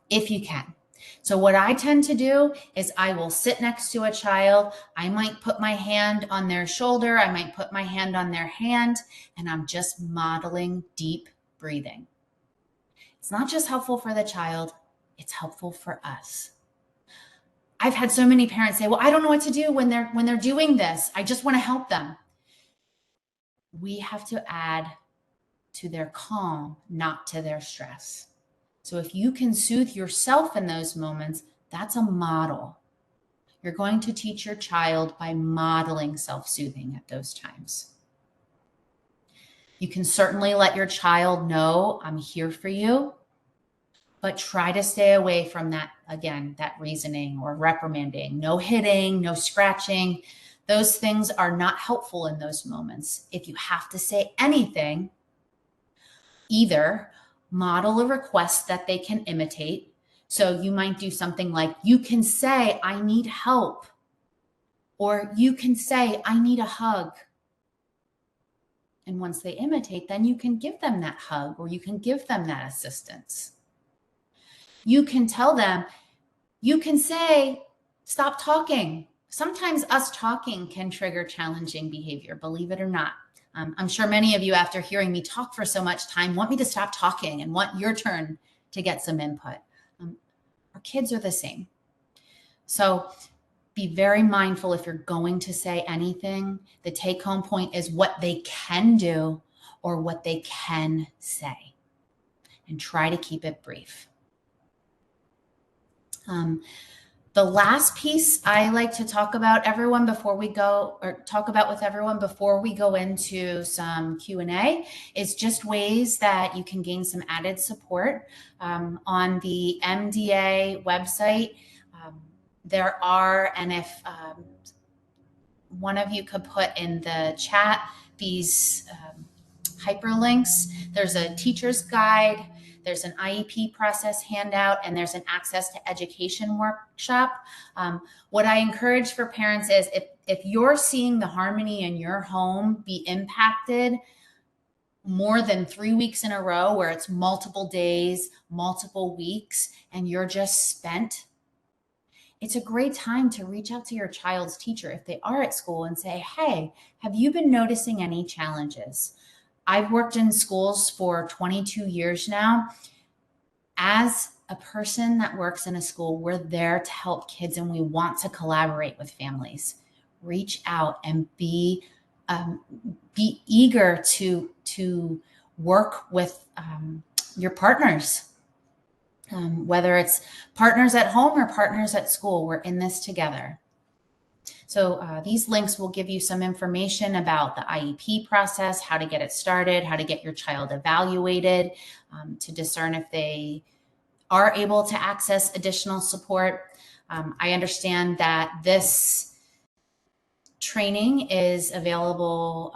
[SPEAKER 2] if you can. So what I tend to do is I will sit next to a child. I might put my hand on their shoulder. I might put my hand on their hand, and I'm just modeling deep breathing. It's not just helpful for the child, it's helpful for us. I've had so many parents say, well, I don't know what to do when they're doing this. I just want to help them. We have to add to their calm, not to their stress. So if you can soothe yourself in those moments, that's a model. You're going to teach your child by modeling self-soothing at those times. You can certainly let your child know, I'm here for you, but try to stay away from that, again, that reasoning or reprimanding. No hitting, no scratching. Those things are not helpful in those moments. If you have to say anything, either model a request that they can imitate. So you might do something like, you can say, I need help. Or you can say, I need a hug. And once they imitate, then you can give them that hug or you can give them that assistance. You can tell them, you can say, stop talking. Sometimes us talking can trigger challenging behavior, believe it or not. I'm sure many of you, after hearing me talk for so much time, want me to stop talking and want your turn to get some input. Our kids are the same. So be very mindful if you're going to say anything. The take-home point is what they can do or what they can say. And try to keep it brief. The last piece I like to talk about with everyone before we go into some Q&A is just ways that you can gain some added support. On the MDA website, there are, and if one of you could put in the chat these hyperlinks, there's a teacher's guide, there's an IEP process handout, and there's an access to education workshop. What I encourage for parents is if you're seeing the harmony in your home be impacted more than 3 weeks in a row, where it's multiple days, multiple weeks, and you're just spent, it's a great time to reach out to your child's teacher if they are at school and say, hey, have you been noticing any challenges? I've worked in schools for 22 years now. As a person that works in a school, we're there to help kids and we want to collaborate with families. Reach out and be eager to work with your partners. Whether it's partners at home or partners at school, we're in this together. So these links will give you some information about the IEP process, how to get it started, how to get your child evaluated, to discern if they are able to access additional support. I understand that this training is available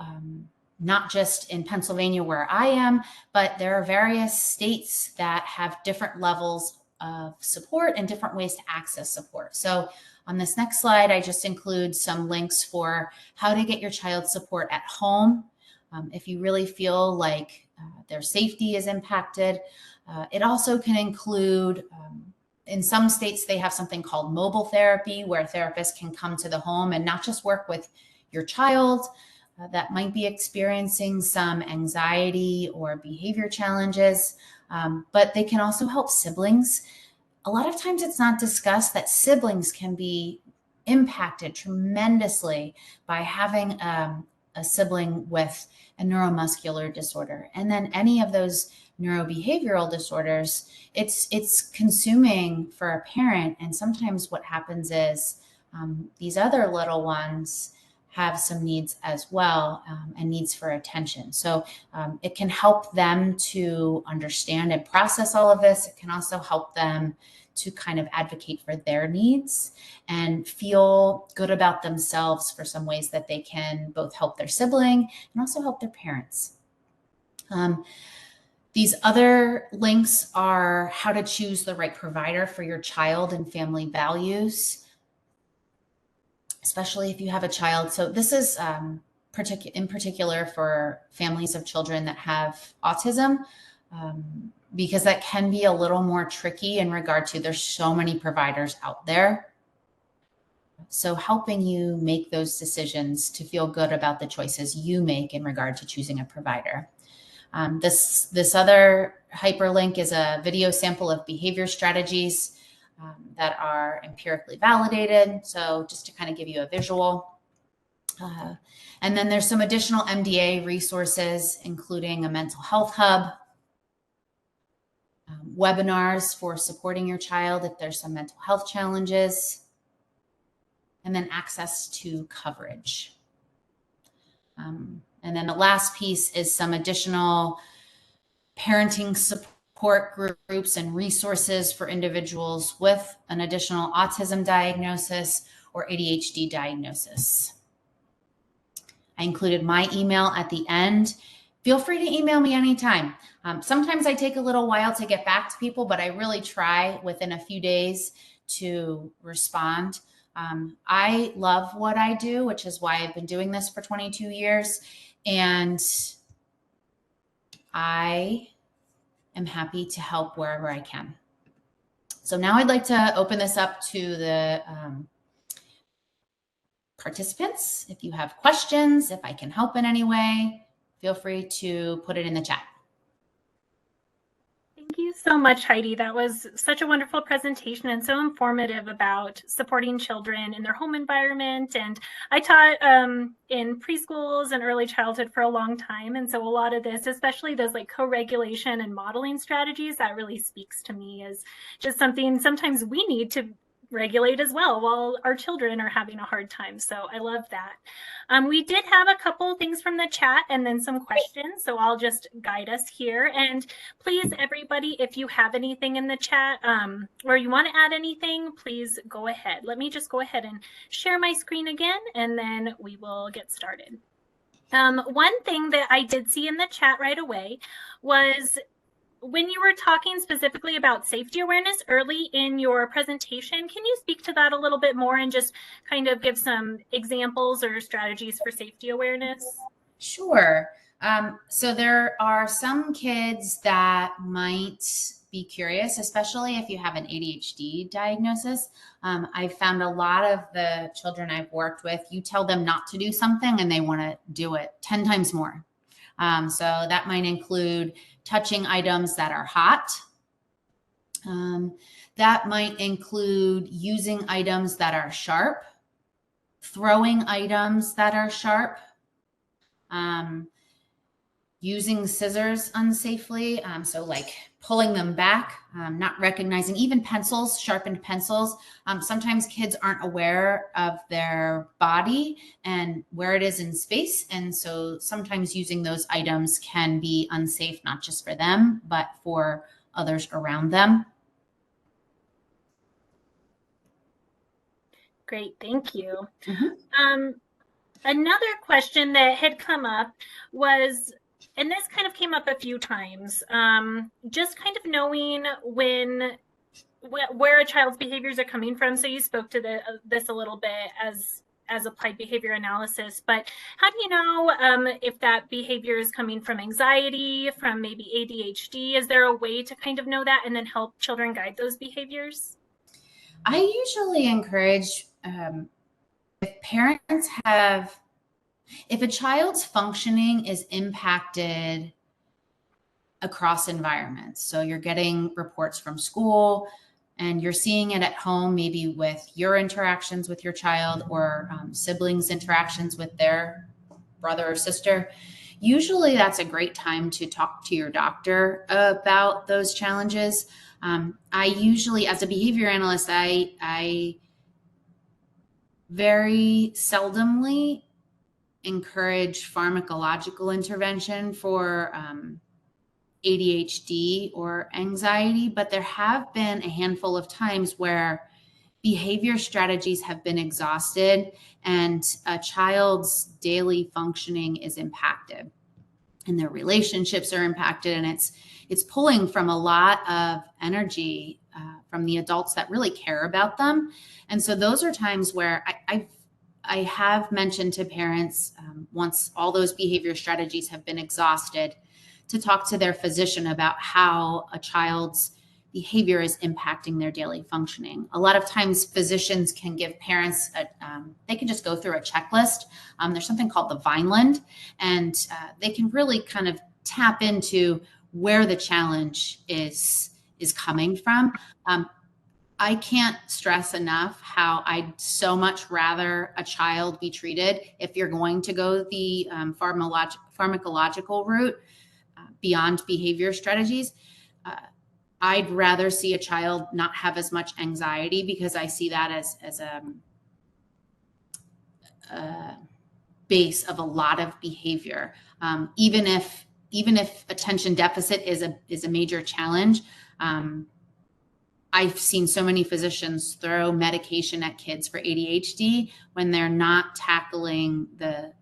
[SPEAKER 2] not just in Pennsylvania where I am, but there are various states that have different levels of support and different ways to access support. So on this next slide, I just include some links for how to get your child support at home. If you really feel like their safety is impacted. It also can include, in some states, they have something called mobile therapy, where therapists can come to the home and not just work with your child that might be experiencing some anxiety or behavior challenges, but they can also help siblings. A lot of times it's not discussed that siblings can be impacted tremendously by having a sibling with a neuromuscular disorder. And then any of those neurobehavioral disorders, it's consuming for a parent. And sometimes what happens is these other little ones have some needs as well, and needs for attention. So it can help them to understand and process all of this. It can also help them to kind of advocate for their needs and feel good about themselves for some ways that they can both help their sibling and also help their parents. These other links are how to choose the right provider for your child and family values, especially if you have a child. So this is in particular for families of children that have autism, because that can be a little more tricky in regard to there's so many providers out there. So helping you make those decisions to feel good about the choices you make in regard to choosing a provider. This other hyperlink is a video sample of behavior strategies that are empirically validated. So just to kind of give you a visual. And then there's some additional MDA resources, including a mental health hub, webinars for supporting your child if there's some mental health challenges, and then access to coverage. And then the last piece is some additional parenting support groups and resources for individuals with an additional autism diagnosis or ADHD diagnosis. I included my email at the end. Feel free to email me anytime. Sometimes I take a little while to get back to people, but I really try within a few days to respond. I love what I do, which is why I've been doing this for 22 years. And I am happy to help wherever I can. So now I'd like to open this up to the participants. If you have questions, if I can help in any way, feel free to put it in the chat.
[SPEAKER 1] Thank you so much, Heidi. That was such a wonderful presentation and so informative about supporting children in their home environment. And I taught in preschools and early childhood for a long time. And so a lot of this, especially those like co-regulation and modeling strategies, that really speaks to me as just something sometimes we need to regulate as well while our children are having a hard time. So I love that. We did have a couple things from the chat and then some questions. So I'll just guide us here. And please, everybody, if you have anything in the chat or you want to add anything, please go ahead. Let me just go ahead and share my screen again, and then we will get started. One thing that I did see in the chat right away was when you were talking specifically about safety awareness early in your presentation, can you speak to that a little bit more and just kind of give some examples or strategies for safety awareness?
[SPEAKER 2] Sure. So there are some kids that might be curious, especially if you have an ADHD diagnosis. I've found a lot of the children I've worked with, you tell them not to do something and they want to do it 10 times more. So that might include touching items that are hot. That might include using items that are sharp, throwing items that are sharp, using scissors unsafely. So like pulling them back, not recognizing even pencils, sharpened pencils. Sometimes kids aren't aware of their body and where it is in space. And so sometimes using those items can be unsafe, not just for them, but for others around them.
[SPEAKER 1] Great, thank you. Another question that had come up was, and this kind of came up a few times, just kind of knowing where a child's behaviors are coming from. So you spoke to this a little bit as applied behavior analysis, but how do you know if that behavior is coming from anxiety, from maybe ADHD? Is there a way to kind of know that and then help children guide those behaviors?
[SPEAKER 2] I usually encourage if a child's functioning is impacted across environments, so you're getting reports from school and you're seeing it at home, maybe with your interactions with your child or siblings' interactions with their brother or sister, usually that's a great time to talk to your doctor about those challenges. I usually, as a behavior analyst, I very seldomly encourage pharmacological intervention for ADHD or anxiety, but there have been a handful of times where behavior strategies have been exhausted and a child's daily functioning is impacted and their relationships are impacted, and it's pulling from a lot of energy from the adults that really care about them. And so those are times where I have mentioned to parents, once all those behavior strategies have been exhausted, to talk to their physician about how a child's behavior is impacting their daily functioning. A lot of times physicians can give parents, they can just go through a checklist. There's something called the Vineland, and they can really kind of tap into where the challenge is coming from. I can't stress enough how I'd so much rather a child be treated, if you're going to go the pharmacological route beyond behavior strategies. I'd rather see a child not have as much anxiety, because I see that as a base of a lot of behavior. Even if attention deficit is a major challenge, I've seen so many physicians throw medication at kids for ADHD when they're not tackling the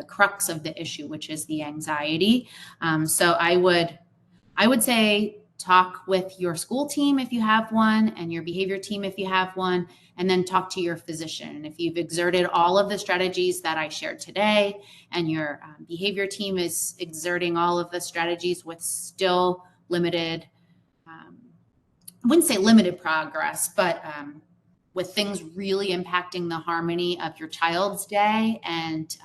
[SPEAKER 2] crux of the issue, which is the anxiety. So I would say talk with your school team if you have one, and your behavior team if you have one, and then talk to your physician. And if you've exerted all of the strategies that I shared today, and your behavior team is exerting all of the strategies with still limited, I wouldn't say limited progress, but with things really impacting the harmony of your child's day and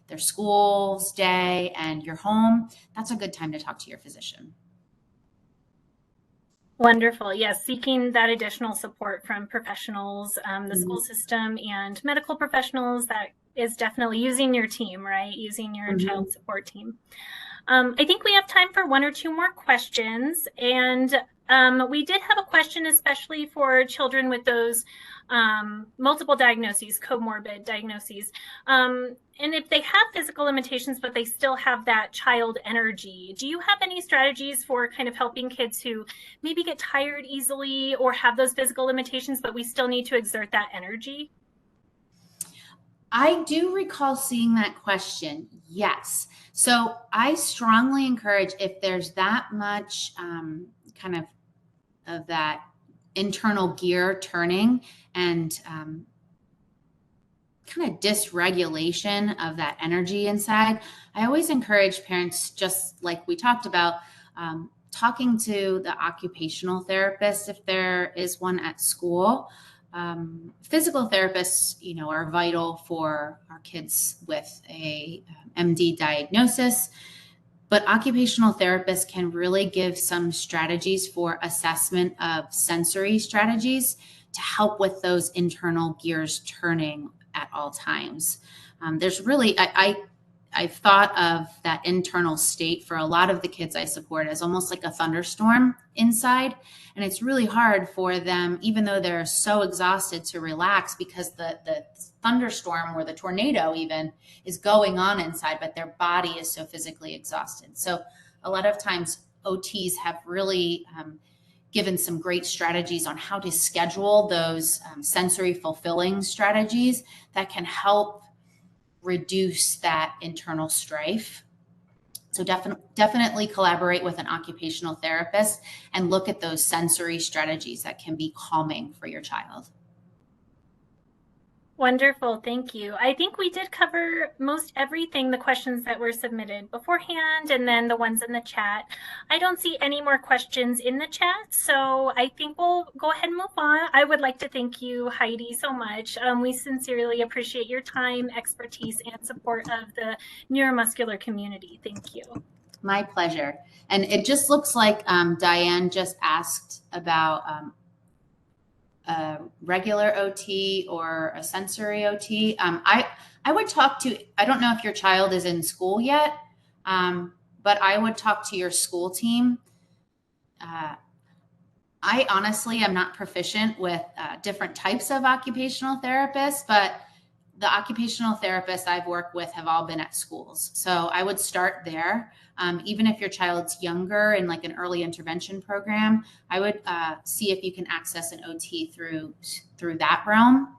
[SPEAKER 2] their school's day and your home, that's a good time to talk to your physician.
[SPEAKER 1] Wonderful. Yes, seeking that additional support from professionals, the school system and medical professionals, that is definitely using your team, right? Using your child support team. I think we have time for one or two more questions. And we did have a question, especially for children with those multiple diagnoses, comorbid diagnoses. And if they have physical limitations, but they still have that child energy, do you have any strategies for kind of helping kids who maybe get tired easily or have those physical limitations, but we still need to exert that energy?
[SPEAKER 2] I do recall seeing that question. Yes. So I strongly encourage, if there's that much kind of that internal gear turning and kind of dysregulation of that energy inside, I always encourage parents, just like we talked about, talking to the occupational therapist if there is one at school. Physical therapists, are vital for our kids with a MD diagnosis, but occupational therapists can really give some strategies for assessment of sensory strategies to help with those internal gears turning at all times. There's really, I've thought of that internal state for a lot of the kids I support as almost like a thunderstorm inside. And it's really hard for them, even though they're so exhausted, to relax, because the thunderstorm or the tornado even is going on inside, but their body is so physically exhausted. So a lot of times OTs have really given some great strategies on how to schedule those sensory fulfilling strategies that can help reduce that internal strife. So definitely collaborate with an occupational therapist and look at those sensory strategies that can be calming for your child.
[SPEAKER 1] Wonderful. Thank you. I think we did cover most everything, the questions that were submitted beforehand and then the ones in the chat. I don't see any more questions in the chat, so I think we'll go ahead and move on. I would like to thank you, Heidi, so much. We sincerely appreciate your time, expertise, and support of the neuromuscular community. Thank you.
[SPEAKER 2] My pleasure. And it just looks like Diane just asked about a regular OT or a sensory OT. I would talk to, I don't know if your child is in school yet, but I would talk to your school team. I honestly am not proficient with different types of occupational therapists, but the occupational therapists I've worked with have all been at schools. So I would start there. Even if your child's younger in like an early intervention program, I would see if you can access an OT through that realm.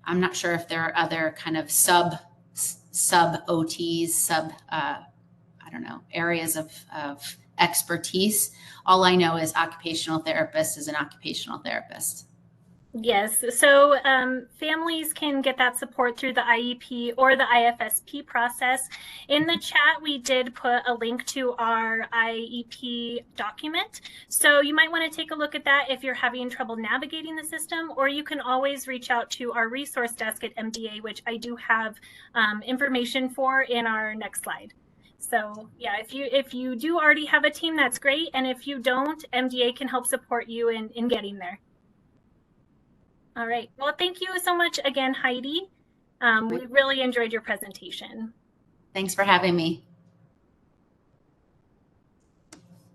[SPEAKER 2] I'm not sure if there are other kind of sub OTs, I don't know, areas of expertise. All I know is occupational therapist is an occupational therapist.
[SPEAKER 1] Yes, so families can get that support through the IEP or the IFSP process. In the chat, we did put a link to our IEP document. So you might want to take a look at that if you're having trouble navigating the system, or you can always reach out to our resource desk at MDA, which I do have information for in our next slide. So yeah, if you do already have a team, that's great. And if you don't, MDA can help support you in getting there. All right. Well, thank you so much again, Heidi. We really enjoyed your presentation.
[SPEAKER 2] Thanks for having me.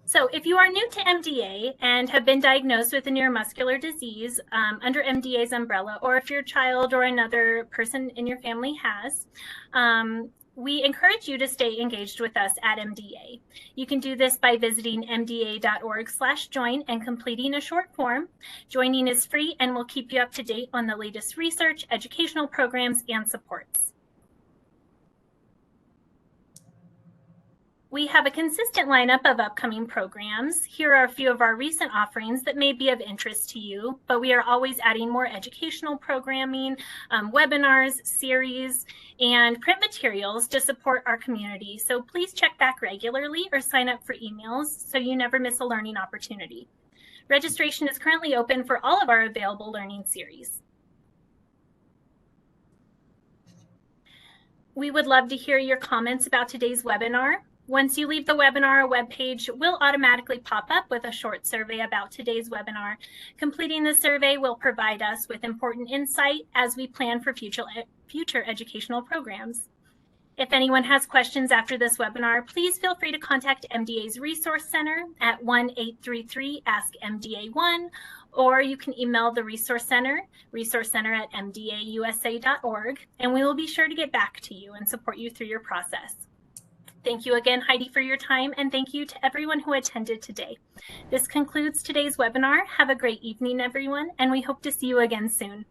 [SPEAKER 1] So if you are new to MDA and have been diagnosed with a neuromuscular disease under MDA's umbrella, or if your child or another person in your family has, we encourage you to stay engaged with us at MDA. You can do this by visiting mda.org/join and completing a short form. Joining is free and will keep you up to date on the latest research, educational programs, and supports. We have a consistent lineup of upcoming programs. Here are a few of our recent offerings that may be of interest to you, but we are always adding more educational programming, webinars, series, and print materials to support our community. So please check back regularly or sign up for emails so you never miss a learning opportunity. Registration is currently open for all of our available learning series. We would love to hear your comments about today's webinar. Once you leave the webinar, a webpage will automatically pop up with a short survey about today's webinar. Completing the survey will provide us with important insight as we plan for future educational programs. If anyone has questions after this webinar, please feel free to contact MDA's Resource Center at 1-833-ASK-MDA1, or you can email the Resource Center at mdausa.org, and we will be sure to get back to you and support you through your process. Thank you again, Heidi, for your time, and thank you to everyone who attended today. This concludes today's webinar. Have a great evening, everyone, and we hope to see you again soon.